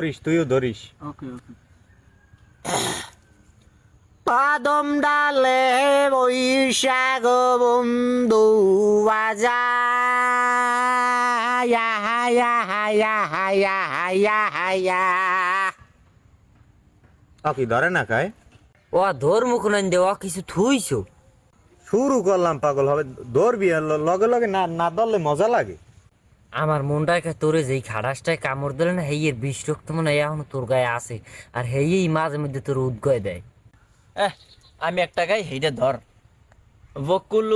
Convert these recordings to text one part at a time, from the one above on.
ধরিস, তুইও ধরিস। ওকে ওকে। কদম ডালে বৈশাখ বন্ধু বাজায় হায়া হায়া হায়া হায়া হায়া। কি ধরে না খায়? ও ধর মুখ নান দেওয়া কিছু থুইছো। শুরু করলাম পাগল হবে, ধরবি আর লগে লগে না না ধরলে মজা লাগে। আমার মনটাকে তোরে যেই খাড়াসটায় কামড় দিলে না হেইয়ের বিষ রক্ত মনে হয় এখনো তোর গায়ে আছে, আর হেই মাঝে মধ্যে তোর উদ্গয় দেয়। আমি একটা গাই হেইটা ধর। বকুল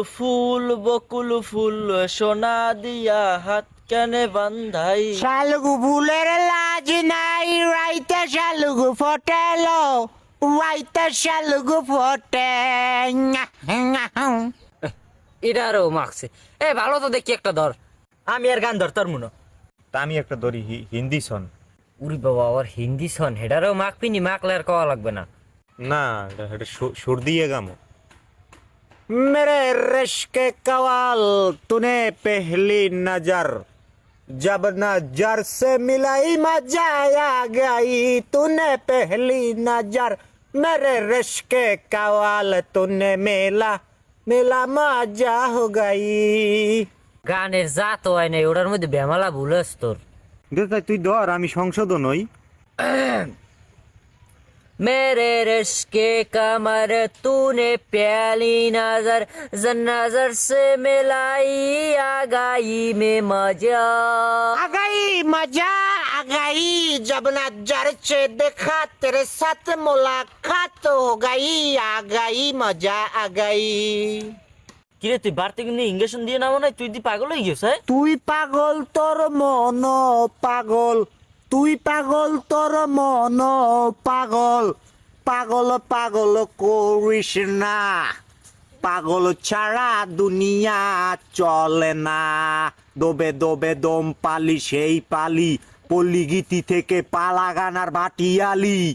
ফুল সোনা দিয়া হাত কানে বান্ধাই। শালগু ফুলের লাজ নাই রাইতে শালগু ফটেলো রাইতে শালগু ফটে। এটারও মাখছে। ভালো তো দেখি একটা ধর। আমি আর গান ধরতার মুনো। তা আমি একটা ধরি হিন্দি সন। উরি বাবা, আবার হিন্দি সন হেডারও মাখবিনি, মাখলে আর কওয়া লাগবে না। না, এটা সুর দিয়ে গামো। मेरे रिश्क कवाल तूने पहली नजर जब नजर से मिलाई मजा आ गई तूने पहली नजर मेरे रिश्क कवाल तूने मेला मेला मजा हो गई। গানের জাত হয় নাই, ওটার মধ্যে বেমালা ভুল আছে তোর। তুই ধর, আমি সংশোধন হই। मेरे रिश्के कमर तूने प्याली नजर नजर से मिलाई आ गई में मजा। आ गई मजा आ गई जब नजर से देखा तेरे साथ मुलाकात हो गई आ गई मजा आ गई। কিরে তুই বাড়তে কিন্তু ইঞ্জেকশন দিয়ে না মনে হয়, তুই দি পাগল হয়ে গেছ। তুই পাগল তোর মন পাগল তুই পাগল তোর মন পাগল পাগল পাগল করিস না পাগল ছাড়া দুনিয়া চলে না। দবে দবে দম পালি সেই পালি পল্লী গীতি থেকে পালা গানার ভাটিয়ালি।